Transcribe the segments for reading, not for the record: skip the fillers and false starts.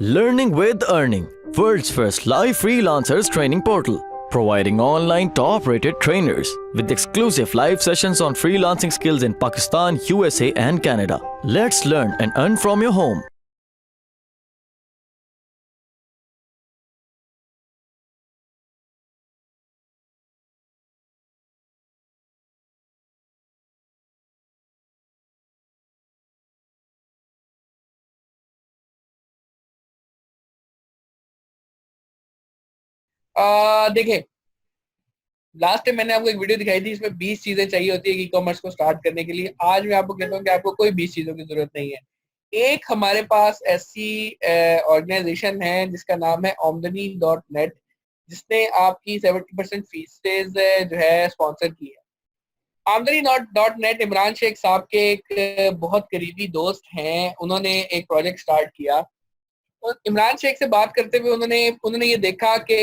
Learning with Earning, world's first live freelancers training portal, providing online top-rated trainers with exclusive live sessions on freelancing skills in Pakistan, USA and Canada. Let's learn and earn from your home. देखिए, last time मैंने आपको एक video दिखाई थी, इसमें 20 चीजें चाहिए होती है ई कॉमर्स को स्टार्ट करने के लिए। आज मैं आपको कहता हूँ कि आपको कोई 20 चीजों की जरूरत नहीं है। एक हमारे पास ऐसी ऑर्गेनाइजेशन है जिसका नाम है आमदनी डॉट नेट, जिसने आपकी 70% फीसेज जो है स्पॉन्सर की है। आमदनी डॉट नेट इमरान शेख साहब के एक बहुत करीबी दोस्त हैं, उन्होंने एक प्रोजेक्ट स्टार्ट किया। और इमरान शेख से बात करते हुए उन्होंने उन्होंने ये देखा कि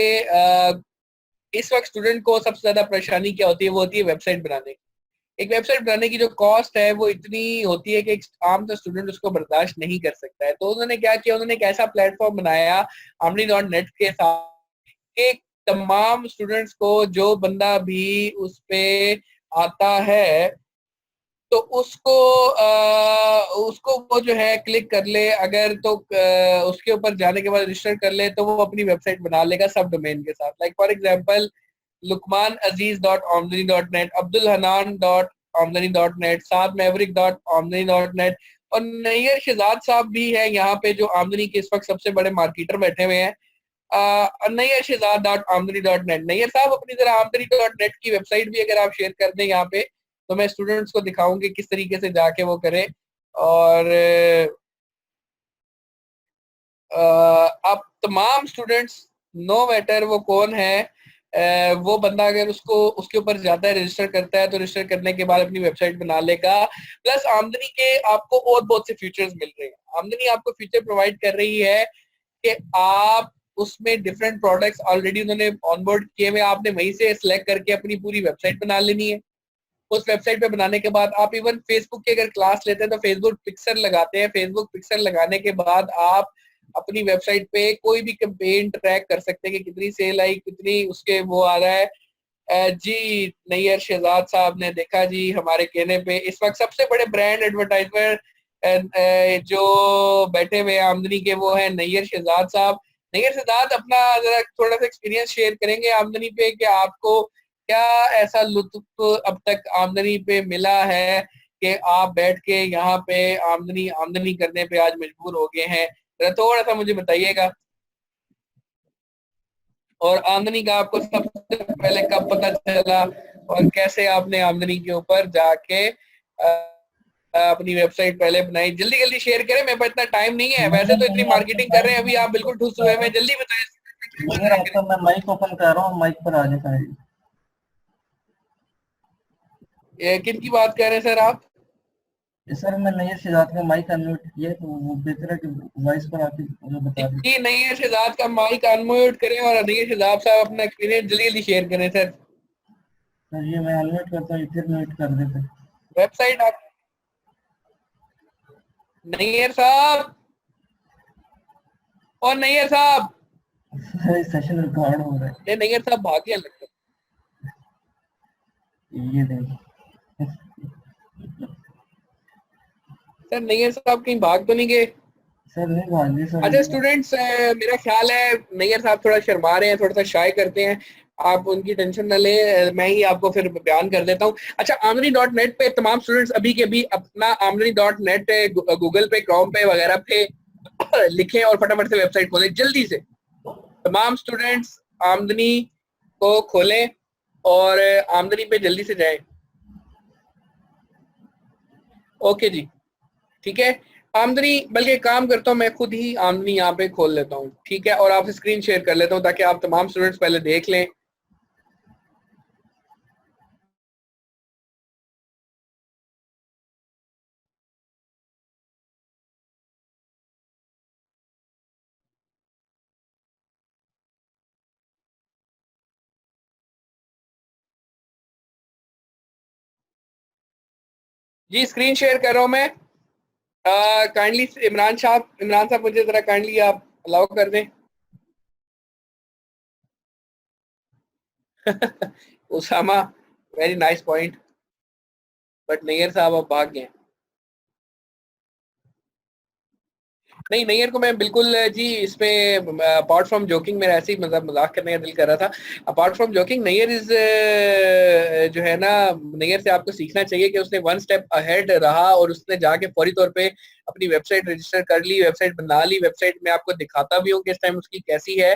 इस वक्त स्टूडेंट को सबसे ज्यादा परेशानी क्या होती है, वो होती है वेबसाइट बनाने की। एक वेबसाइट बनाने की जो कॉस्ट है वो इतनी होती है कि एक आम तो स्टूडेंट उसको बर्दाश्त नहीं कर सकता है। तो उन्होंने क्या किया, उन्होंने एक ऐसा प्लेटफॉर्म बनाया आमनी डॉट नेट के साथ कि तमाम स्टूडेंट्स को, जो बंदा भी उस पे आता है तो उसको वो जो है क्लिक कर ले, अगर तो उसके ऊपर जाने के बाद रजिस्टर कर ले तो वो अपनी वेबसाइट बना लेगा सब डोमेन के साथ। Like for example Luqman Aziz dot Aamdani dot net, Abdul Hanan dot Aamdani dot net, Saad maverick dot Aamdani dot net. और नैयर शहजाद साहब भी है यहाँ पे, जो आमदनी के इस वक्त सबसे बड़े मार्केटर बैठे हुए हैं। Nayyar Shahzad dot Aamdani dot net, Nayyar साहब अपनी तरह आमदनी डॉट नेट की वेबसाइट भी अगर आप शेयर कर दें यहाँ पे, तो मैं स्टूडेंट्स को दिखाऊंगी किस तरीके से जाके वो करें। और आप तमाम स्टूडेंट्स, नो मैटर वो कौन है, वो बंदा अगर उसको उसके ऊपर जाता है, रजिस्टर करता है, तो रजिस्टर करने के बाद अपनी वेबसाइट बना लेगा। प्लस आमदनी के आपको और बहुत से फीचर्स मिल रहे हैं। आमदनी आपको फीचर प्रोवाइड कर रही है कि आप उसमें डिफरेंट प्रोडक्ट्स ऑलरेडी उन्होंने ऑनबोर्ड किए हुए, आपने वहीं से सिलेक्ट करके अपनी पूरी वेबसाइट बना लेनी है। उस वेबसाइट पे बनाने के बाद आप इवन फेसबुक की अगर क्लास लेते हैं तो फेसबुक पिक्सल लगाते हैं। फेसबुक पिक्सल लगाने के बाद आप अपनी वेबसाइट पे कोई भी कैंपेन ट्रैक कर सकते हैं कि कितनी सेल आई, कितनी उसके वो आ रहा है। जी नैयर शहजाद साहब ने देखा जी, हमारे कहने पे इस वक्त सबसे बड़े ब्रांड एडवर्टाइजर जो बैठे हुए आमदनी के, वो है नैयर शहजाद साहब। नैयर शहजाद अपना जरा थोड़ा सा एक्सपीरियंस शेयर करेंगे आमदनी पे कि आपको क्या ऐसा लुत्फ अब तक आमदनी पे मिला है कि आप बैठ के यहाँ पे आमदनी आमदनी करने पे आज मजबूर हो गए हैं। जरा थोड़ा सा मुझे बताइएगा। और आमदनी का आपको सबसे पहले कब पता चला और कैसे आपने आमदनी के ऊपर जाके अपनी वेबसाइट पहले बनाई? जल्दी जल्दी शेयर करें, मेरे पास इतना टाइम नहीं है। वैसे तो इतनी मार्केटिंग कर रहे हैं अभी, आप बिल्कुल ठुस हुए हैं, जल्दी सर बताएं। आपका मैं माइक ओपन कर रहा हूँ, माइक पर आ जाता है। किन की बात कर रहे हैं सर आप? सर मैं नैयर शहजाद का माइक अनम्यूट किया तो वो बेहतर है कि वॉइस पर आके मुझे बता दें। जी नैयर शहजाद का माइक अनम्यूट करें और नैयर शहजाद साहब अपना एक्सपीरियंस जल्दी जल्दी शेयर करें सर। सर ये मैं अनम्यूट करता हूँ, फिर म्यूट कर देते। वेबसाइट आप नैयर साहब, और नैयर साहब, सेशन रिकॉर्ड हो रहा ये नैयर साहब भाग गया लगता है। है, ये देखो। सर नैयर साहब कहीं भाग तो नहीं गए? सर नहीं भाग सर। अच्छा स्टूडेंट्स, मेरा ख्याल है नैयर साहब थोड़ा शर्मा रहे हैं, थोड़ा सा शाय करते हैं। आप उनकी टेंशन न ले, मैं ही आपको फिर बयान कर देता हूँ। अच्छा, आमदनी डॉट नेट पे तमाम स्टूडेंट्स अभी के अभी अपना आमदनी डॉट नेट गूगल पे, क्रोम पे वगैरह पे लिखें और फटाफट से वेबसाइट खोलें जल्दी से। तमाम स्टूडेंट्स आमदनी को खोलें और आमदनी पे जल्दी से जाएं। ओके जी, ठीक है। आमदनी, बल्कि एक काम करता हूँ, मैं खुद ही आमदनी यहाँ पे खोल लेता हूँ, ठीक है, और आपसे स्क्रीन शेयर कर लेता हूँ ताकि आप तमाम स्टूडेंट्स पहले देख लें। जी स्क्रीन शेयर कर रहा हूँ मैं। काइंडली इमरान साहब मुझे जरा काइंडली आप अलाउ कर दें। Usama, very nice point, but Nayyar साहब अब भाग गए। नहीं, नैयर को मैं बिल्कुल जी इसमें अपार्ट फ्रॉम जोकिंग, मेरा ऐसे ही मतलब मजाक करने का दिल कर रहा था। Apart from joking, Nayyar is जो है ना, नैयर से आपको सीखना चाहिए कि उसने वन स्टेप अहेड रहा और उसने जाके फौरी तौर पे अपनी वेबसाइट रजिस्टर कर ली, वेबसाइट बना ली। वेबसाइट में आपको दिखाता भी हूँ कि इस टाइम उसकी कैसी है।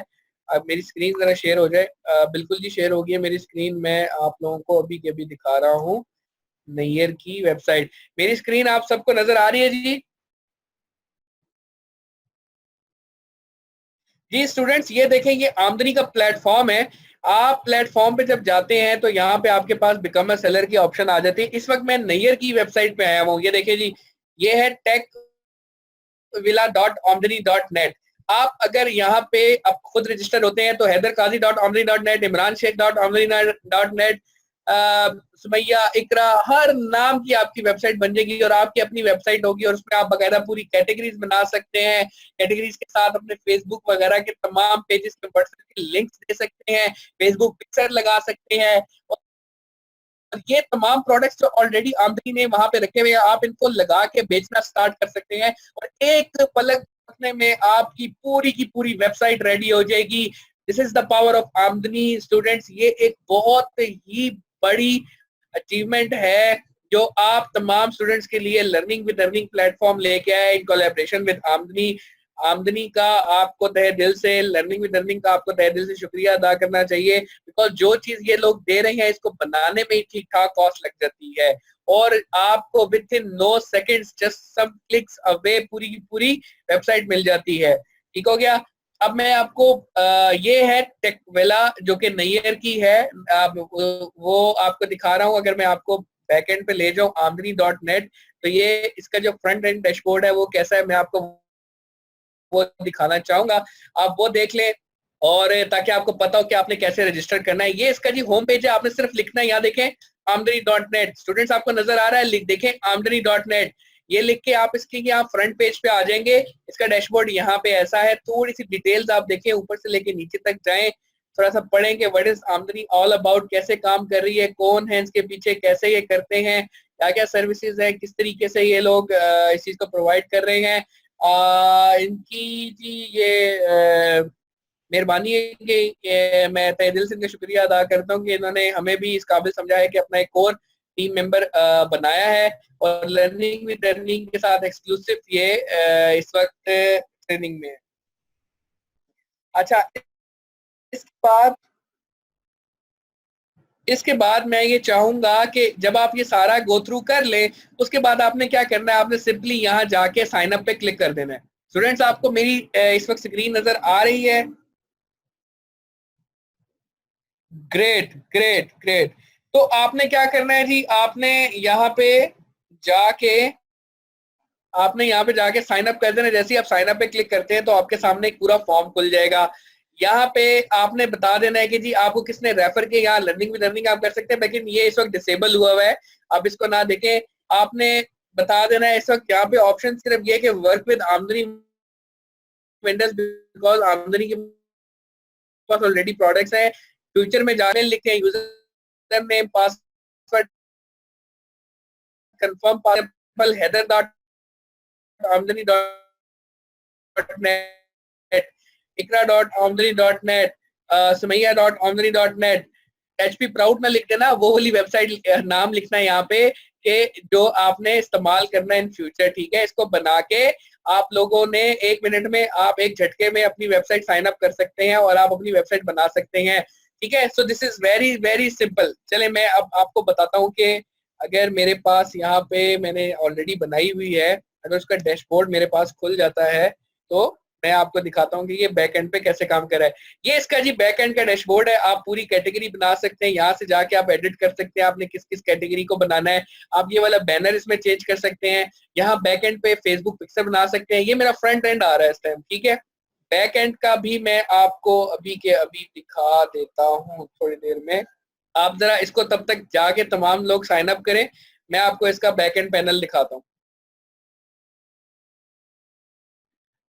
अब मेरी स्क्रीन जरा शेयर हो जाए। बिल्कुल जी शेयर होगी है मेरी स्क्रीन, मैं आप लोगों को अभी के अभी दिखा रहा हूँ नैयर की वेबसाइट। मेरी स्क्रीन आप सबको नजर आ रही है जी? जी स्टूडेंट्स, ये देखें, ये आमदनी का प्लेटफॉर्म है। आप प्लेटफॉर्म पे जब जाते हैं तो यहाँ पे आपके पास बिकम अ सेलर की ऑप्शन आ जाती है। इस वक्त मैं नैयर की वेबसाइट पे आया हूँ, ये देखिए जी, ये है techvilla.omdani.net। आप अगर यहाँ पे आप खुद रजिस्टर होते हैं तो हैदरकाजी.omdani.net, इमरान शेख.omdani.net, सुमैया, इकरा, हर नाम की आपकी वेबसाइट बन जाएगी और आपकी अपनी वेबसाइट होगी और उसमें आप बकायदा पूरी कैटेगरीज बना सकते हैं। कैटेगरीज के साथ अपने फेसबुक वगैरह के तमाम पेजेस पे व्हाट्सएप के लिंक्स दे सकते हैं, फेसबुक पिक्चर लगा सकते हैं। और ये तमाम प्रोडक्ट्स जो ऑलरेडी आमदनी ने वहां पे रखे हुए हैं, आप इनको लगा के बेचना स्टार्ट कर सकते हैं और एक पलक रखने में आपकी की पूरी वेबसाइट रेडी हो जाएगी। This is the power of आमदनी स्टूडेंट्स। ये एक बहुत ही बड़ी अचीवमेंट है जो आप तमाम स्टूडेंट्स के लिए लर्निंग विद अर्निंग प्लेटफॉर्म लेके आए इन कोलैबोरेशन विद आमदनी। आमदनी का आपको तहे दिल से, लर्निंग विद अर्निंग का आपको तहे दिल से शुक्रिया अदा करना चाहिए, बिकॉज जो चीज ये लोग दे रहे हैं इसको बनाने में ही ठीक ठाक कॉस्ट लग जाती है और आपको within no seconds, just some clicks away, पूरी की पूरी वेबसाइट मिल जाती है। ठीक हो गया। अब मैं आपको ये है टेकविला जो कि नैयर की है, वो आपको दिखा रहा हूँ। अगर मैं आपको बैकएंड पे ले जाऊं amdani.net, तो ये इसका जो फ्रंट एंड डैशबोर्ड है वो कैसा है मैं आपको वो दिखाना चाहूंगा, आप वो देख लें और ताकि आपको पता हो कि आपने कैसे रजिस्टर करना है। ये इसका जी होम पेज है, आपने सिर्फ लिखना है, यहाँ देखें amdani.net। स्टूडेंट्स आपको नजर आ रहा है, देखें amdani.net, ये लिख के आप इसके यहाँ फ्रंट पेज पे आ जाएंगे। इसका डैशबोर्ड यहाँ पे ऐसा है, थोड़ी सी डिटेल्स आप देखें, ऊपर से लेके नीचे तक जाएं, थोड़ा सा पढ़ें कि व्हाट इज आमदनी ऑल अबाउट, कैसे काम कर रही है, कौन है इसके पीछे, कैसे ये करते हैं, क्या क्या सर्विसेज है, किस तरीके से ये लोग इस चीज को प्रोवाइड कर रहे हैं। इनकी जी ये मेहरबानी है कि मैं तहे दिल से इनका शुक्रिया अदा करता हूँ कि इन्होंने हमें भी इस काबिल समझा है कि अपना एक और टीम मेंबर बनाया है और लर्निंग विद अर्निंग के साथ एक्सक्लूसिव ये इस वक्त ट्रेनिंग में है। अच्छा, इसके बाद इसके बाद मैं ये चाहूंगा कि जब आप ये सारा गो थ्रू कर लें, उसके बाद आपने क्या करना है, आपने सिंपली यहाँ जाके साइन अप पे क्लिक कर देना है। स्टूडेंट्स आपको मेरी इस वक्त स्क्रीन नजर आ रही है? Great great great. तो आपने क्या करना है जी, जाके आपने यहाँ पे जाके साइन अप कर देना। जैसे ही आप साइन अप पे क्लिक करते हैं तो आपके सामने एक पूरा फॉर्म खुल जाएगा। यहाँ पे आपने बता देना है कि जी आपको किसने रेफर किया। यहाँ लर्निंग विद अर्निंग आप कर सकते हैं, लेकिन ये इस वक्त डिसेबल हुआ है, आप इसको ना देखें। आपने बता देना है इस वक्त यहाँ पे ऑप्शन सिर्फ ये कि work with Aamdani vendors, because Aamdani के पास ऑलरेडी प्रोडक्ट्स हैं। फ्यूचर में जाने लिखते हैं user name, password, confirm password, Haider dot Aamdani dot net, Iqra dot Aamdani dot net, Sumaiya dot Aamdani dot net. HP proud ना लिख देना, वो वाली वेबसाइट नाम लिखना है यहाँ पे कि जो आपने इस्तेमाल करना है इन फ्यूचर। ठीक है, इसको बना के आप लोगों ने 1 मिनट में, आप एक झटके में अपनी वेबसाइट साइन अप कर सकते हैं और आप अपनी वेबसाइट बना सकते हैं। ठीक है, so this is very very simple. चले मैं अब आपको बताता हूँ कि अगर मेरे पास यहाँ पे मैंने ऑलरेडी बनाई हुई है, अगर उसका डैशबोर्ड मेरे पास खुल जाता है तो मैं आपको दिखाता हूँ कि ये बैक एंड पे कैसे काम कर रहा है। ये इसका जी बैक एंड का डैशबोर्ड है। आप पूरी कैटेगरी बना सकते हैं, यहाँ से जाके आप एडिट कर सकते हैं आपने किस किस कैटेगरी को बनाना है। आप ये वाला बैनर इसमें चेंज कर सकते हैं, यहाँ बैक एंड पे फेसबुक पिक्चर बना सकते हैं। ये मेरा फ्रंट एंड आ रहा है इस टाइम। ठीक है, बैक एंड का भी मैं आपको अभी के अभी दिखा देता हूँ थोड़ी देर में। आप जरा इसको तब तक जाके तमाम लोग साइन अप करें, मैं आपको इसका बैक एंड पैनल दिखाता हूँ।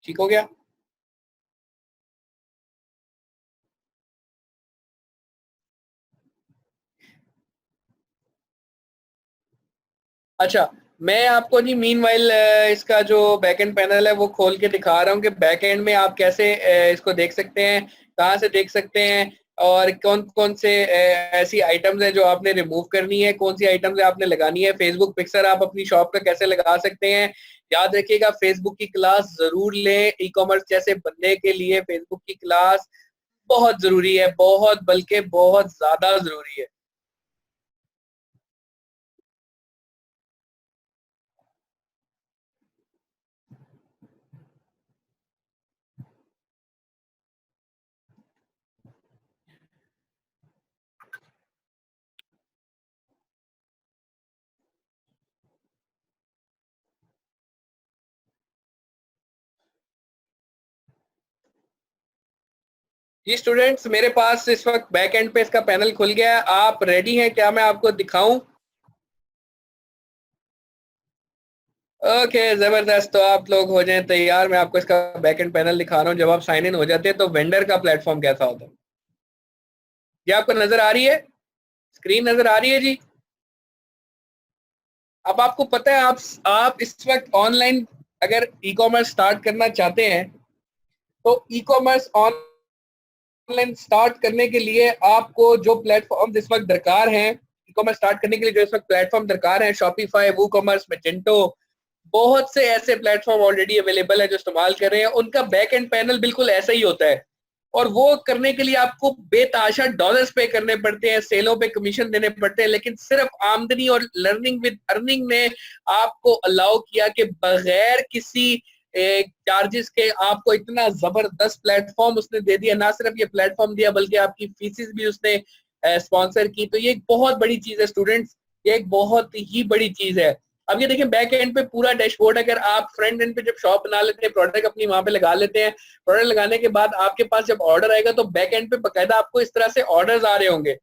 ठीक हो गया। अच्छा, मैं आपको जी मीनवाइल इसका जो बैकएंड पैनल है वो खोल के दिखा रहा हूँ कि बैकएंड में आप कैसे इसको देख सकते हैं, कहाँ से देख सकते हैं, और कौन कौन से ऐसी आइटम्स हैं जो आपने रिमूव करनी है, कौन सी आइटम्स आपने लगानी है। फेसबुक पिक्चर आप अपनी शॉप पे कैसे लगा सकते हैं। याद रखिएगा, फेसबुक की क्लास जरूर लें। ई कॉमर्स जैसे बनने के लिए फेसबुक की क्लास बहुत जरूरी है, बहुत बल्कि बहुत ज्यादा जरूरी है। जी स्टूडेंट्स, मेरे पास इस वक्त बैक एंड पे इसका पैनल खुल गया है। आप रेडी हैं क्या मैं आपको दिखाऊं? ओके, जबरदस्त। तो आप लोग हो जाएं तैयार, मैं आपको इसका बैक एंड पैनल दिखा रहा हूं। जब आप साइन इन हो जाते हैं तो वेंडर का प्लेटफॉर्म कैसा होता है, ये आपको नजर आ रही है, स्क्रीन नजर आ रही है जी। अब आपको पता है, आप इस वक्त ऑनलाइन अगर ई कॉमर्स स्टार्ट करना चाहते हैं तो ई कॉमर्स ऑनलाइन स्टार्ट करने के लिए आपको जो प्लेटफॉर्म इस वक्त दरकार है, ई कॉमर्स स्टार्ट करने के लिए जो इस वक्त प्लेटफॉर्म दरकार है, शॉपिफाई, वू कॉमर्स, मैजेंटो, बहुत से ऐसे प्लेटफॉर्म ऑलरेडी अवेलेबल है जो इस्तेमाल कर रहे हैं। उनका बैक एंड पैनल बिल्कुल ऐसा ही होता है, और वो करने के लिए आपको बेताशा डॉलर्स पे करने पड़ते हैं, सेलों पे कमीशन देने पड़ते हैं, लेकिन सिर्फ आमदनी और लर्निंग विद अर्निंग ने आपको अलाउ किया कि बगैर किसी चार्जेस के आपको इतना जबरदस्त प्लेटफॉर्म उसने दे दिया। ना सिर्फ ये प्लेटफॉर्म दिया बल्कि आपकी फीसिस भी उसने स्पॉन्सर की। तो ये एक बहुत बड़ी चीज है स्टूडेंट्स, ये एक बहुत ही बड़ी चीज है। अब ये देखिए, बैक एंड पे पूरा डैशबोर्ड, अगर आप फ्रंट एंड पे जब शॉप बना लेते हैं, प्रोडक्ट अपनी वहां पे लगा लेते हैं, प्रोडक्ट लगाने के बाद आपके पास जब ऑर्डर आएगा तो बैक एंड पे बकायदा आपको इस तरह से ऑर्डर्स आ रहे होंगे,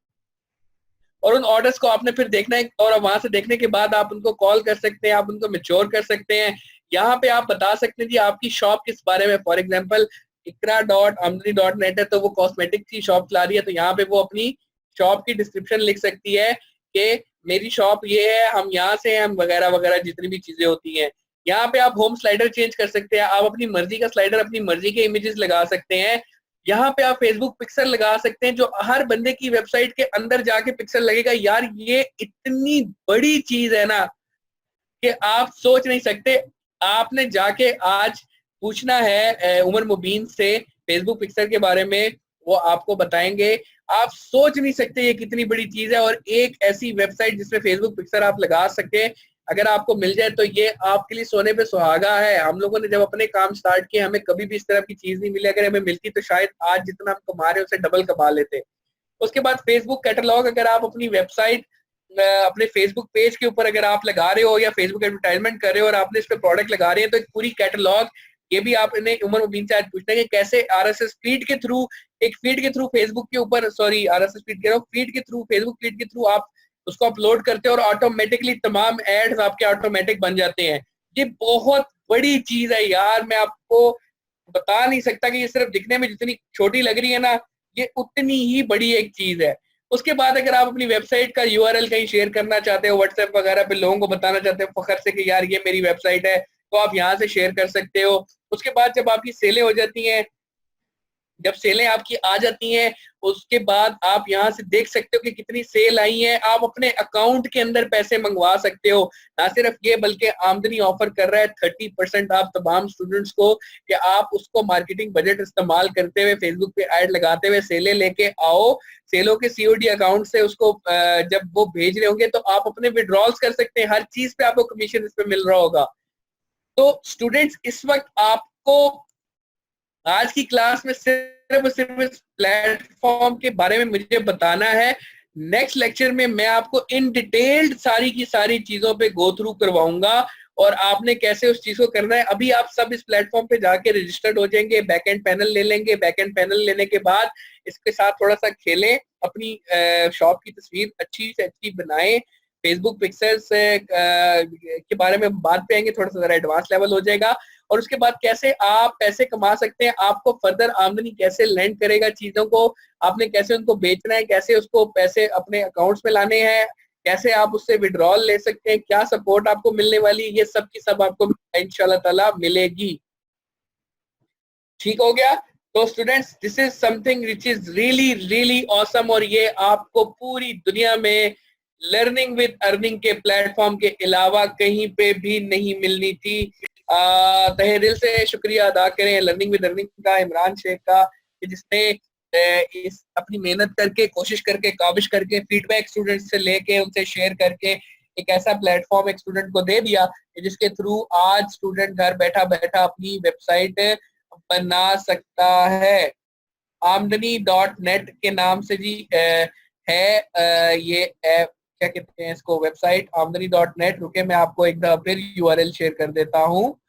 और उन ऑर्डर्स को आपने फिर देखना है, और वहां से देखने के बाद आप उनको कॉल कर सकते हैं, आप उनको मेच्योर कर सकते हैं। यहाँ पे आप बता सकते हैं जी आपकी शॉप किस बारे में। फॉर एग्जाम्पल, ikra.amdani.net है तो वो कॉस्मेटिक की शॉप चला रही है, तो यहाँ पे वो अपनी शॉप की डिस्क्रिप्शन लिख सकती है कि मेरी शॉप ये है, हम यहाँ से हैं, हम वगैरह वगैरह जितनी भी चीजें होती हैं। यहाँ पे आप होम स्लाइडर चेंज कर सकते हैं, आप अपनी मर्जी का स्लाइडर, अपनी मर्जी के इमेजेस लगा सकते हैं। यहाँ पे आप फेसबुक पिक्सल लगा सकते हैं, जो हर बंदे की वेबसाइट के अंदर जाके पिक्सल लगेगा। यार ये इतनी बड़ी चीज है ना कि आप सोच नहीं सकते। आपने जाके आज पूछना है उमर मुबीन से फेसबुक पिक्सल के बारे में, वो आपको बताएंगे। आप सोच नहीं सकते ये कितनी बड़ी चीज है, और एक ऐसी वेबसाइट जिसमें फेसबुक पिक्सल आप लगा सके, अगर आपको मिल जाए तो ये आपके लिए सोने पे सुहागा है। हम लोगों ने जब अपने काम स्टार्ट किए, हमें कभी भी इस तरह की चीज नहीं मिली। अगर हमें मिलती तो शायद आज जितना हम कमा रहे हैं उससे डबल कमा लेते। उसके बाद फेसबुक कैटलॉग, अगर आप अपनी वेबसाइट अपने फेसबुक पेज के ऊपर अगर आप लगा रहे हो या फेसबुक एडवर्टाइजमेंट कर रहे हो और आपने इस पे प्रोडक्ट लगा रहे हैं, तो एक पूरी कैटलॉग, ये भी आपने उमर मुबीन से आज पूछना है कि कैसे आरएसएस फीड के थ्रू, एक फीड के थ्रू फेसबुक के ऊपर, सॉरी आरएसएस फीड कह रहा हूं, फीड के थ्रू, फेसबुक फीड के थ्रू आप उसको अपलोड करते हो और ऑटोमेटिकली तमाम एड्स आपके ऑटोमेटिक बन जाते हैं। ये बहुत बड़ी चीज है यार, मैं आपको बता नहीं सकता कि ये सिर्फ दिखने में जितनी छोटी लग रही है ना, ये उतनी ही बड़ी एक चीज है। उसके बाद अगर आप अपनी वेबसाइट का यूआरएल कहीं शेयर करना चाहते हो, व्हाट्सएप वगैरह पे लोगों को बताना चाहते हो फखर से कि यार ये मेरी वेबसाइट है, तो आप यहाँ से शेयर कर सकते हो। उसके बाद जब आपकी सेलें हो जाती हैं, जब सेलें आपकी आ जाती हैं, उसके बाद आप यहाँ से देख सकते हो कि कितनी सेल आई है। आप अपने अकाउंट के अंदर पैसे मंगवा सकते हो। ना सिर्फ ये बल्कि आमदनी ऑफर कर रहा है 30% आप तमाम स्टूडेंट्स को, कि आप उसको मार्केटिंग बजट इस्तेमाल करते हुए फेसबुक पे ऐड लगाते हुए सेलें लेके आओ। सेलों के सीओडी अकाउंट से उसको जब वो भेज रहे होंगे तो आप अपने विड्रॉल्स कर सकते हैं। हर चीज पे आपको कमीशन इस पे मिल रहा होगा। तो स्टूडेंट्स, इस वक्त आपको आज की क्लास में सिर्फ इस प्लेटफॉर्म के बारे में मुझे बताना है। नेक्स्ट लेक्चर में मैं आपको इन डिटेल्ड सारी की सारी चीजों पे गो थ्रू करवाऊंगा और आपने कैसे उस चीज को करना है। अभी आप सब इस प्लेटफॉर्म पे जाके रजिस्टर्ड हो जाएंगे, बैकएंड पैनल ले लेंगे। बैकएंड पैनल लेने के बाद इसके साथ थोड़ा सा खेलें, अपनी शॉप की तस्वीर अच्छी से अच्छी बनाएं। फेसबुक पिक्सल्स के बारे में बात पे आएंगे, थोड़ा सा जरा एडवांस लेवल हो जाएगा। और उसके बाद कैसे आप पैसे कमा सकते हैं, आपको फर्दर आमदनी कैसे लैंड करेगा चीजों को, आपने कैसे उनको बेचना है, कैसे उसको पैसे अपने अकाउंट्स में लाने हैं, कैसे आप उससे विड्रॉल ले सकते हैं, क्या सपोर्ट आपको मिलने वाली है, ये सब की सब आपको इंशाल्लाह ताला मिलेगी। ठीक हो गया। तो students, this is something which is really really awesome, और ये आपको पूरी दुनिया में लर्निंग विद अर्निंग के प्लेटफॉर्म के अलावा कहीं पे भी नहीं मिलनी थी। तहे दिल से शुक्रिया अदा करें लर्निंग विद अर्निंग का, इमरान शेख का, कि जिसने इस अपनी मेहनत करके, कोशिश करके, काविश करके, फीडबैक स्टूडेंट से लेके उनसे शेयर करके एक ऐसा प्लेटफॉर्म एक स्टूडेंट को दे दिया जिसके थ्रू आज स्टूडेंट घर बैठा बैठा अपनी वेबसाइट बना सकता है। आमदनी.नेट के नाम से जी है ये ऐप, क्या कहते हैं इसको, वेबसाइट आमदनी.नेट। रुके मैं आपको एक दफा फिर यूआरएल शेयर कर देता हूँ,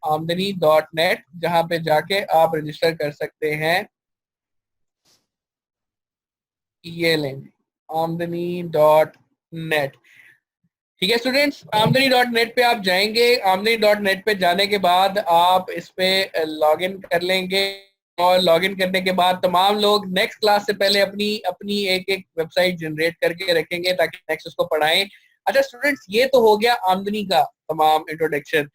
आमदनी.नेट, जहां पे जाके आप रजिस्टर कर सकते हैं। ये लिंक आमदनी.नेट। ठीक है स्टूडेंट्स, आमदनी.नेट पे आप जाएंगे। आमदनी.नेट पे जाने के बाद आप इस पे लॉग इन कर लेंगे, और लॉग इन करने के बाद तमाम लोग नेक्स्ट क्लास से पहले अपनी अपनी एक एक वेबसाइट जनरेट करके रखेंगे ताकि नेक्स्ट उसको पढ़ाएं। अच्छा स्टूडेंट्स, ये तो हो गया आमदनी का तमाम इंट्रोडक्शन।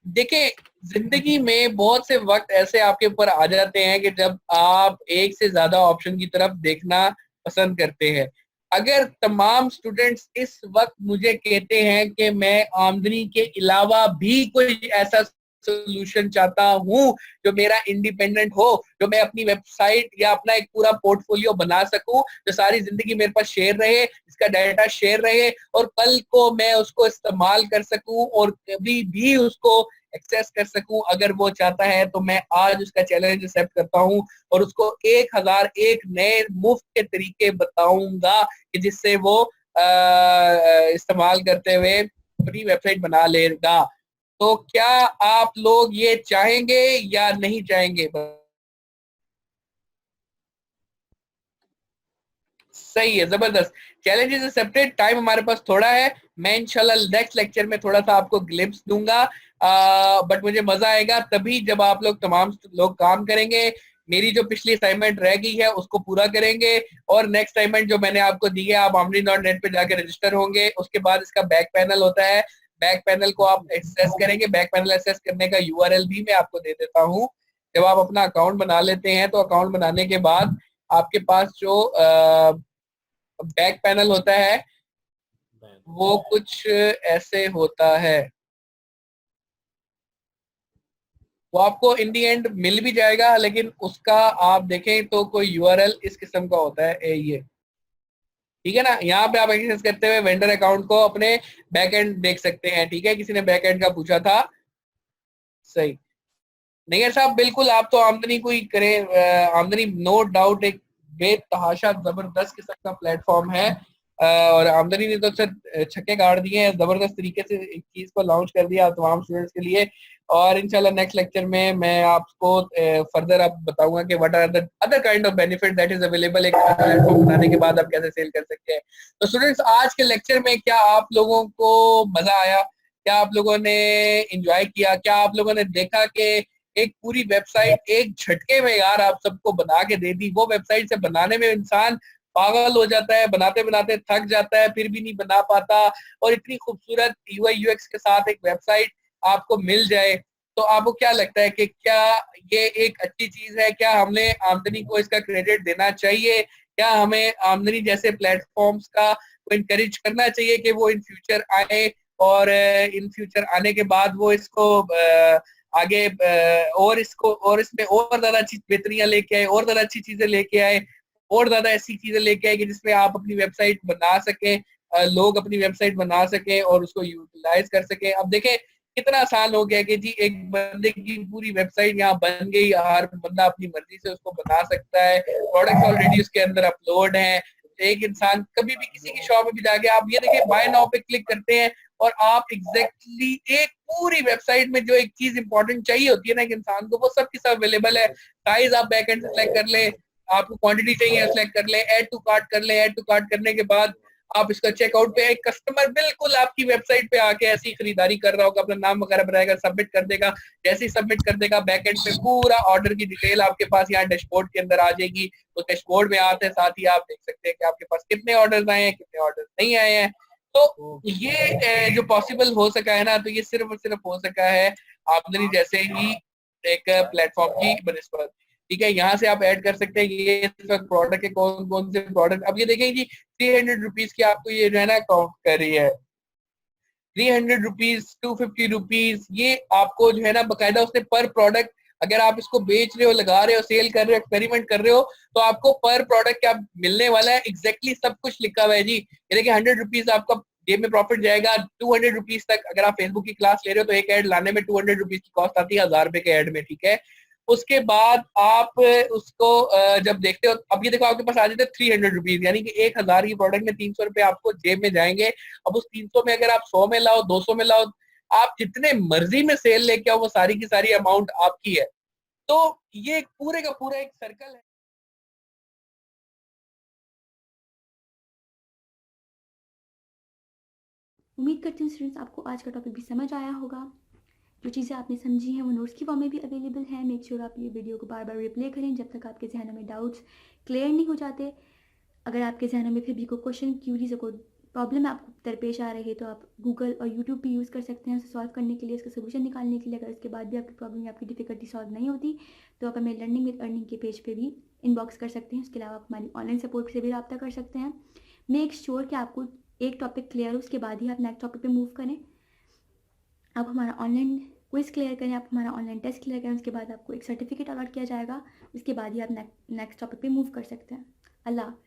देखिए, जिंदगी में बहुत से वक्त ऐसे आपके ऊपर आ जाते हैं कि जब आप एक से ज्यादा ऑप्शन की तरफ देखना पसंद करते हैं। अगर तमाम स्टूडेंट्स इस वक्त मुझे कहते हैं कि मैं आमदनी के अलावा भी कोई ऐसा सोल्यूशन चाहता हूं जो मेरा इंडिपेंडेंट हो, जो मैं अपनी वेबसाइट या अपना एक पूरा पोर्टफोलियो बना सकूं, जो सारी जिंदगी मेरे पास शेयर रहे, इसका डाटा शेयर रहे, और कल को मैं उसको इस्तेमाल कर सकूं और कभी भी उसको एक्सेस कर सकूं, अगर वो चाहता है, तो मैं आज उसका चैलेंज एक्सेप्ट करता हूं और उसको 1001 नए मुफ्त के तरीके बताऊंगा कि जिससे वो इस्तेमाल करते हुए अपनी वेबसाइट बना लेगा। तो क्या आप लोग ये चाहेंगे या नहीं चाहेंगे? सही है, जबरदस्त। Challenge is accepted. टाइम हमारे पास थोड़ा है, मैं इंशाल्लाह नेक्स्ट लेक्चर में थोड़ा सा आपको ग्लिम्स दूंगा, बट मुझे मजा आएगा तभी जब आप लोग तमाम लोग काम करेंगे। मेरी जो पिछली असाइनमेंट रह गई है उसको पूरा करेंगे, और नेक्स्ट असाइनमेंट जो मैंने आपको दी है, आप आमदनी.नेट पे जाके रजिस्टर होंगे। उसके बाद इसका बैक पैनल होता है, बैक पैनल को आप एक्सेस करेंगे। बैक पैनल एक्सेस करने का यूआरएल भी मैं आपको दे देता हूँ। जब आप अपना अकाउंट बना लेते हैं, तो अकाउंट बनाने के बाद आपके पास जो बैक पैनल होता है वो कुछ ऐसे होता है। वो आपको इन दी एंड मिल भी जाएगा, लेकिन उसका आप देखें तो कोई यूआरएल इस किस्म का होता है, ये ठीक है ना। यहाँ पे आप एक्सेस करते हुए वेंडर अकाउंट को अपने बैक एंड देख सकते हैं। ठीक है, किसी ने बैक एंड का पूछा था, सही। नहीं साहब, बिल्कुल आप तो आमदनी को ही करें। आमदनी नो डाउट एक बेतहाशा जबरदस्त किस्म का प्लेटफॉर्म है, और आमदनी ने तो सर छक्के गाड़ दिए हैं, जबरदस्त तरीके से एक चीज को लॉन्च कर दिया तमाम स्टूडेंट्स के लिए। और इंशाल्लाह नेक्स्ट लेक्चर में मैं आपको फर्दर अब बताऊंगा कि what are the other kind of benefit that is available एक प्लेटफॉर्म बनाने के बाद आप कैसे सेल कर सकते हैं। तो स्टूडेंट्स, आज के लेक्चर में क्या आप लोगों को मजा आया? क्या आप लोगों ने एंजॉय किया? क्या आप लोगों ने देखा कि एक पूरी वेबसाइट एक झटके में यार आप सबको बना के दे दी? वो वेबसाइट से बनाने में इंसान पागल हो जाता है, बनाते बनाते थक जाता है, फिर भी नहीं बना पाता, और इतनी खूबसूरत यूआई यूएक्स के साथ एक वेबसाइट आपको मिल जाए, तो आपको क्या लगता है कि क्या ये एक अच्छी चीज है? क्या हमने आमदनी को इसका क्रेडिट देना चाहिए? क्या हमें आमदनी जैसे प्लेटफॉर्म्स का इनकरेज करना चाहिए कि वो इन फ्यूचर आए, और इन फ्यूचर आने के बाद वो इसको आगे और इसको और इसमें और ज्यादा अच्छी बेहतरियां लेके आए, और ज्यादा अच्छी चीजें लेके आए, और ज्यादा ऐसी चीजें लेके आए कि जिसमें आप अपनी वेबसाइट बना सके, लोग अपनी वेबसाइट बना सके और उसको यूटिलाइज कर सके। अब देखें कितना आसान हो गया कि जी एक बंदे की पूरी वेबसाइट यहाँ बन गई, हर बंदा अपनी मर्जी से उसको बना सकता है, प्रोडक्ट्स ऑलरेडी उसके अंदर अपलोड हैं। एक इंसान कभी भी किसी की शॉप में भी जाके आप ये देखिए बाय नाउ पे क्लिक करते हैं, और आप एग्जैक्टली एक पूरी वेबसाइट में जो एक चीज इंपॉर्टेंट चाहिए होती है ना एक इंसान को, वो सब की सब अवेलेबल है। साइज आप बैक एंड सेलेक्ट कर ले, आपको क्वांटिटी चाहिए सेलेक्ट कर ले, ऐड टू कार्ट कर ले, ऐड टू कार्ट करने के बाद आप इसका चेकआउट पे एक कस्टमर बिल्कुल आपकी वेबसाइट पे आके ऐसी खरीदारी कर रहा होगा, अपना नाम वगैरह बनाएगा, सबमिट कर देगा। जैसे ही सबमिट कर देगा, बैक एंड पे पूरा ऑर्डर की डिटेल आपके पास यहाँ डैशबोर्ड के अंदर आ जाएगी। तो डैशबोर्ड में आते साथ ही आप देख सकते हैं कि आपके पास कितने ऑर्डर्स आए हैं, कितने ऑर्डर्स नहीं आए हैं। तो ये जो पॉसिबल हो सका है ना, तो ये सिर्फ और सिर्फ हो सका है आमदनी जैसे ही एक प्लेटफॉर्म की बनस्पत। ठीक है, यहाँ से आप ऐड कर सकते हैं ये इस वक्त प्रोडक्ट के कौन कौन से प्रोडक्ट। अब ये देखें जी 300 रुपीज की आपको ये जो है ना काउंट कर रही है, 300 रुपीज, 250 रुपीज, ये आपको जो है ना बकायदा उसने पर प्रोडक्ट, अगर आप इसको बेच रहे हो, लगा रहे हो, सेल कर रहे हो, एक्सपेरिमेंट कर रहे हो, तो आपको पर प्रोडक्ट क्या मिलने वाला है एग्जैक्टली सब कुछ लिखा हुआ है जी। ये देखिए 100 रुपीज आपका जेब में प्रॉफिट जाएगा, 200 रुपीज तक अगर आप फेसबुक की क्लास ले रहे हो तो एक ऐड लाने में 200 रुपीज की कॉस्ट आती है 1000 रुपए के ऐड में। ठीक है, उसके बाद आप उसको जब देखते हो, अब ये देखो आपके पास आ जाते हैं 300 रुपीज, यानी कि 1000 की प्रोडक्ट में 300 रुपए आपको जेब में जाएंगे। अब उस 300 में अगर आप 100 में लाओ, 200 में लाओ, आप जितने मर्जी में सेल लेके आओ, वो सारी की सारी अमाउंट आपकी है। तो ये पूरे का पूरा एक सर्कल है। उम्मीद करती हूँ स्टूडेंट्स आपको आज का टॉपिक भी समझ आया होगा। जो चीज़ें आपने समझी हैं वो नोट्स की फॉर्म में भी अवेलेबल है। मेक श्योर आप ये वीडियो को बार बार रिप्ले करें जब तक आपके जहनों में डाउट्स क्लियर नहीं हो जाते। अगर आपके जहनों में फिर भी कोई क्वेश्चन, क्यूरीज और कोई प्रॉब्लम आपको दरपेश आ रही है तो आप गूगल और यूट्यूब भी यूज़ कर सकते हैं उसे सॉल्व करने के लिए, उसका सोल्यूशन निकालने के लिए। अगर उसके बाद भी आपकी प्रॉब्लम या आपकी डिफिकल्टी सॉल्व नहीं होती तो आप हमें लर्निंग विद अर्निंग के पेज पे भी इनबॉक्स कर सकते हैं। उसके अलावा आप हमारी ऑनलाइन सपोर्ट से भी रब्ता कर सकते हैं। मेक श्योर कि आपको एक टॉपिक क्लियर हो, उसके बाद ही आप नेक्स्ट टॉपिक पे मूव करें। आप हमारा ऑनलाइन क्विज क्लियर करें, आप हमारा ऑनलाइन टेस्ट क्लियर करें, उसके बाद आपको एक सर्टिफिकेट अलॉट किया जाएगा। उसके बाद ही आप नेक्स्ट टॉपिक पे मूव कर सकते हैं। अल्लाह हाफ़िज़।